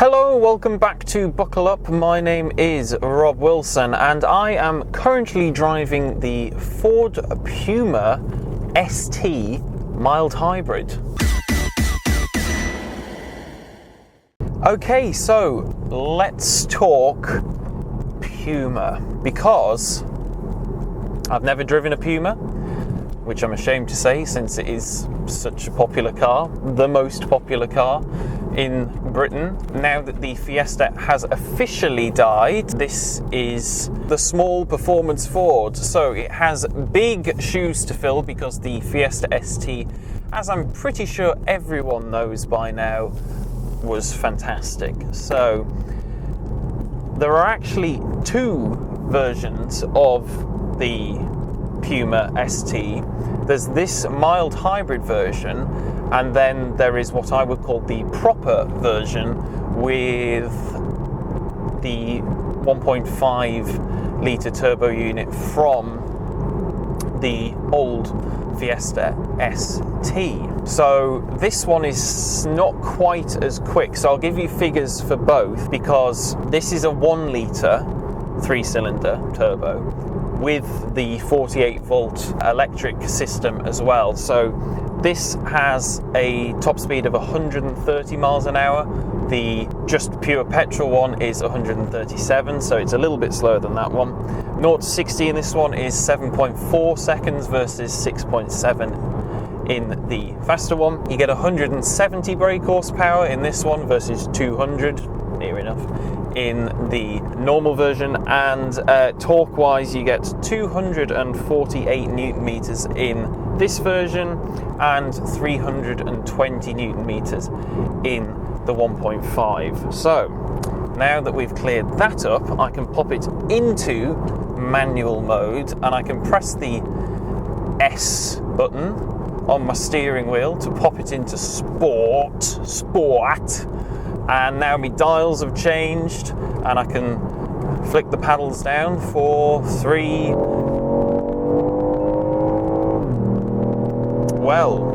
Hello, welcome back to Buckle Up. My name is Rob Wilson and I am currently driving the Ford Puma ST mild hybrid. Okay, so let's talk Puma, because I've never driven a Puma, which I'm ashamed to say since it is such a popular car, the most popular car in Britain. Now that the Fiesta has officially died, this is the small performance Ford, so it has big shoes to fill because the Fiesta ST, as I'm pretty sure everyone knows by now, was fantastic. So there are actually two versions of the Puma ST. There's this mild hybrid version, and then there is what I would call the proper version with the 1.5 litre turbo unit from the old Fiesta ST. So this one is not quite as quick, so I'll give you figures for both, because this is a 1 litre 3-cylinder turbo with the 48 volt electric system as well. So this has a top speed of 130 miles an hour. The just pure petrol one is 137, so it's a little bit slower than that one. 0 to 60 in this one is 7.4 seconds versus 6.7 in the faster one. You get 170 brake horsepower in this one versus 200, near enough, in the normal version, and torque wise you get 248 newton meters in this version and 320 newton meters in the 1.5. So now that we've cleared that up, I can pop it into manual mode and I can press the S button on my steering wheel to pop it into sport, and now my dials have changed and I can flick the paddles down for 3. Well,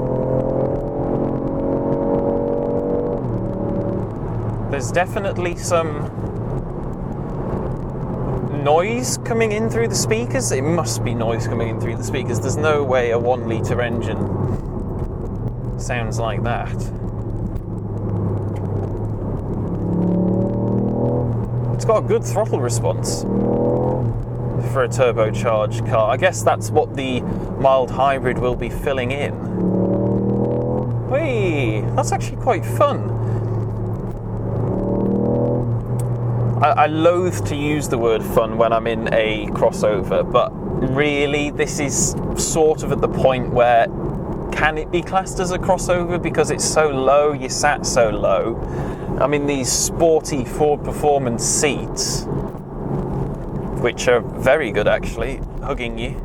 there's definitely some noise coming in through the speakers. It must be noise coming in through the speakers. There's no way a 1 litre engine sounds like that. It's got a good throttle response for a turbocharged car. I guess that's what the mild hybrid will be filling in. Whee! That's actually quite fun. I loathe to use the word fun when I'm in a crossover, but really this is sort of at the point where can it be classed as a crossover because it's so low, you sat so low. I mean, these sporty Ford Performance seats, which are very good actually, hugging you,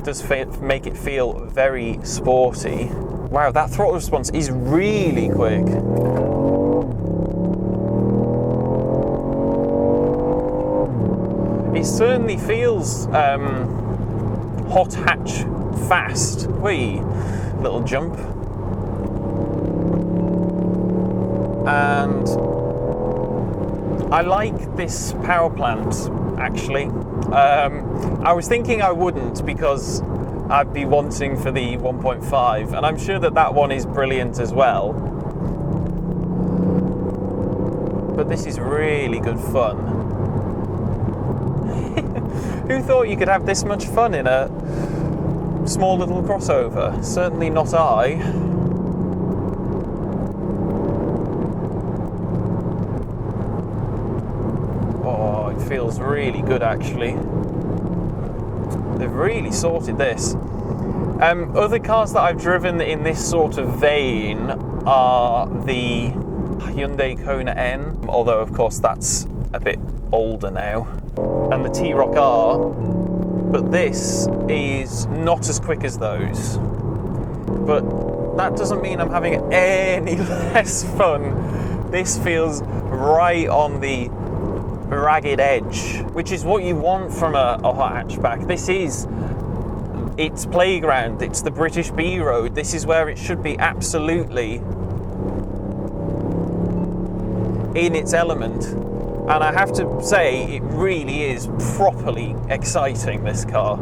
does make it feel very sporty. Wow, that throttle response is really quick. It certainly feels hot hatch fast. Whee! Little jump. And I like this power plant actually. I was thinking I wouldn't because I'd be wanting for the 1.5, and I'm sure that one is brilliant as well. But this is really good fun. Who thought you could have this much fun in a small little crossover? Certainly not I. Oh, it feels really good actually. They've really sorted this. Other cars that I've driven in this sort of vein are the Hyundai Kona N, although of course that's a bit older now, and the T-Roc R, but this is not as quick as those. But that doesn't mean I'm having any less fun. This feels right on the ragged edge, which is what you want from a hot hatchback. This is its playground, it's the British B road. This is where it should be absolutely in its element. And I have to say, it really is properly exciting, this car.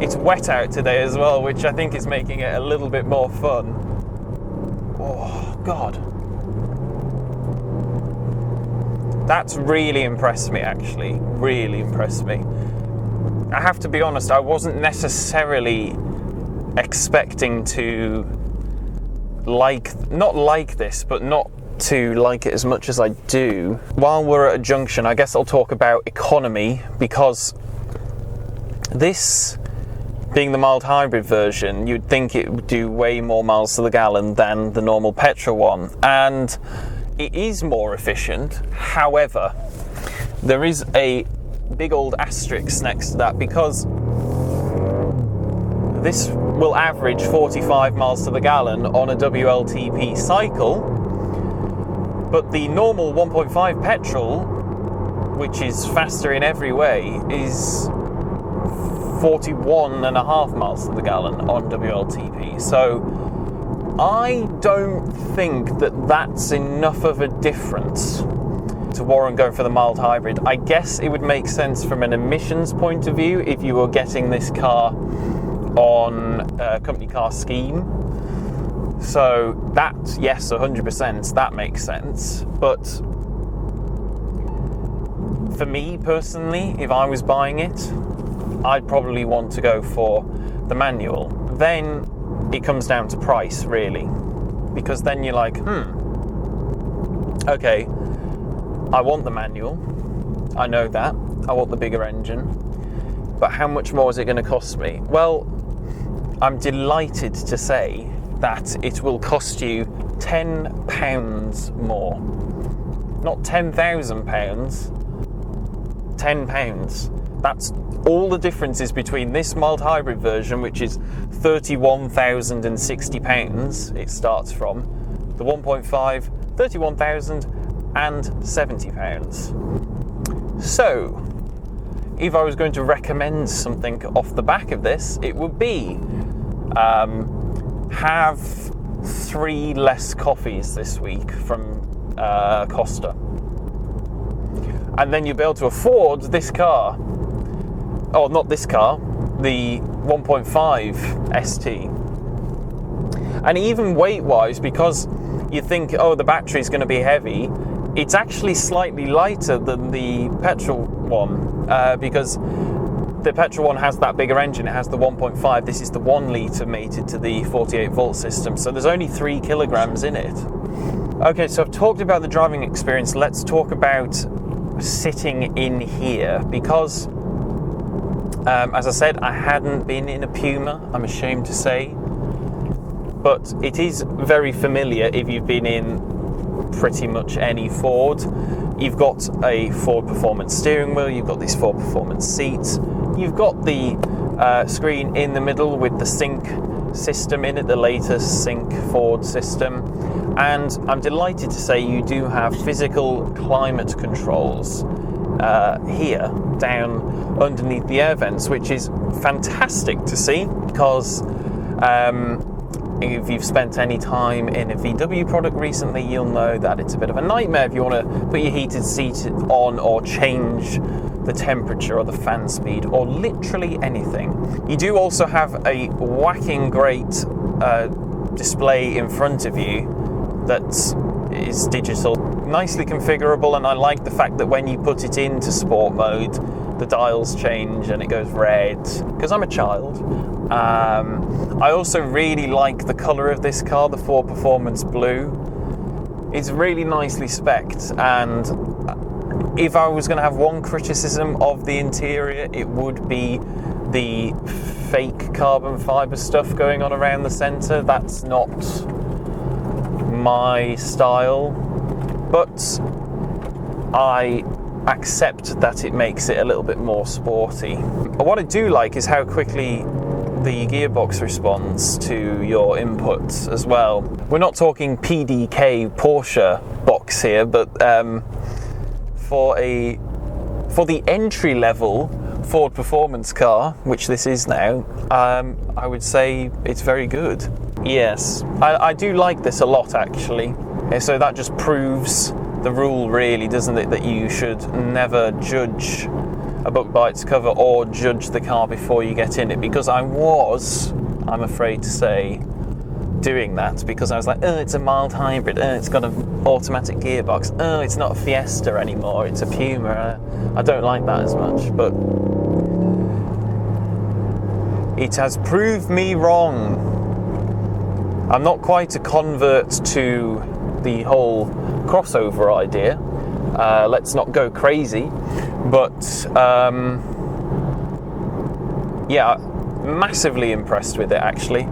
It's wet out today as well, which I think is making it a little bit more fun. Oh, God. That's really impressed me, actually. Really impressed me. I have to be honest, I wasn't necessarily expecting to not like this, but not to like it as much as I do. While we're at a junction, I guess I'll talk about economy, because this, being the mild hybrid version, you'd think it would do way more miles to the gallon than the normal petrol one, and it is more efficient. However, there is a big old asterisk next to that, because this will average 45 miles to the gallon on a WLTP cycle, but the normal 1.5 petrol, which is faster in every way, is 41.5 miles to the gallon on WLTP. So I don't think that that's enough of a difference to warrant going for the mild hybrid. I guess it would make sense from an emissions point of view if you were getting this car on a company car scheme. So that, yes, 100%, that makes sense. But for me personally, if I was buying it, I'd probably want to go for the manual. Then it comes down to price, really, because then you're like, okay, I want the manual, I know that, I want the bigger engine, but how much more is it going to cost me? Well, I'm delighted to say that it will cost you £10 more. Not £10,000, £10. That's all the difference is between this mild hybrid version, which is £31,060 it starts from, the 1.5, £31,070. So, if I was going to recommend something off the back of this, it would be have 3 less coffees this week from Costa. And then you'll be able to afford this car. Oh, not this car, the 1.5 ST. And even weight-wise, because you think, oh, the battery's going to be heavy, it's actually slightly lighter than the petrol one, because the petrol one has that bigger engine. It has the 1.5. This is the 1 litre mated to the 48 volt system. So there's only 3 kilograms in it. Okay, so I've talked about the driving experience. Let's talk about sitting in here, because as I said, I hadn't been in a Puma, I'm ashamed to say, but it is very familiar if you've been in pretty much any Ford. You've got a Ford Performance steering wheel, you've got these Ford Performance seats, you've got the screen in the middle with the sync system in it, the latest sync Ford system, and I'm delighted to say you do have physical climate controls here down underneath the air vents, which is fantastic to see, because if you've spent any time in a VW product recently, you'll know that it's a bit of a nightmare if you want to put your heated seat on or change the temperature or the fan speed or literally anything. You do also have a whacking great display in front of you that is digital, nicely configurable, and I like the fact that when you put it into sport mode, the dials change and it goes red, because I'm a child. I also really like the colour of this car, the Ford Performance Blue. It's really nicely spec'd, and if I was going to have one criticism of the interior, it would be the fake carbon fibre stuff going on around the centre. That's not my style, but I accept that it makes it a little bit more sporty. What I do like is how quickly the gearbox responds to your inputs as well. We're not talking PDK Porsche box here, but for the entry level Ford Performance car, which this is now, I would say it's very good. Yes, I do like this a lot, actually. So that just proves the rule, really, doesn't it, that you should never judge a book by its cover or judge the car before you get in it, because I'm afraid to say, doing that, because I was like, oh, it's a mild hybrid, oh, it's got an automatic gearbox, oh, it's not a Fiesta anymore, it's a Puma. I don't like that as much, but it has proved me wrong. I'm not quite a convert to the whole crossover idea. Let's not go crazy, but yeah, massively impressed with it, actually.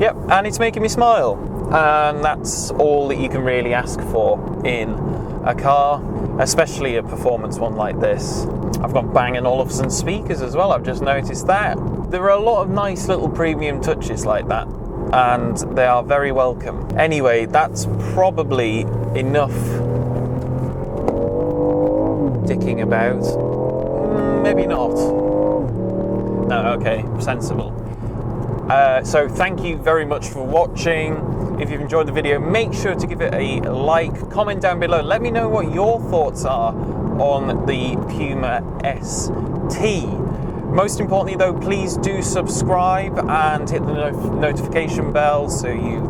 Yep, and it's making me smile, and that's all that you can really ask for in a car, especially a performance one like this. I've got Bang & Olufsen speakers as well, I've just noticed that. There are a lot of nice little premium touches like that, and they are very welcome. Anyway, that's probably enough dicking about. Maybe not. No, okay, sensible. So thank you very much for watching. If you've enjoyed the video, make sure to give it a like, comment down below. Let me know what your thoughts are on the Puma ST. Most importantly though, please do subscribe and hit the notification bell so you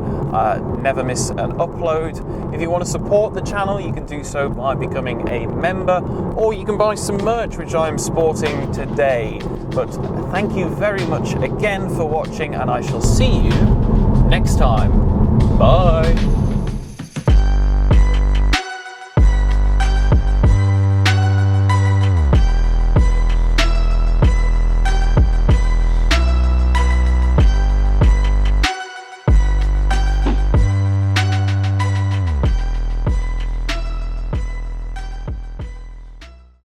never miss an upload. If you want to support the channel, you can do so by becoming a member, or you can buy some merch, which I am sporting today. But thank you very much again for watching, and I shall see you next time. Bye.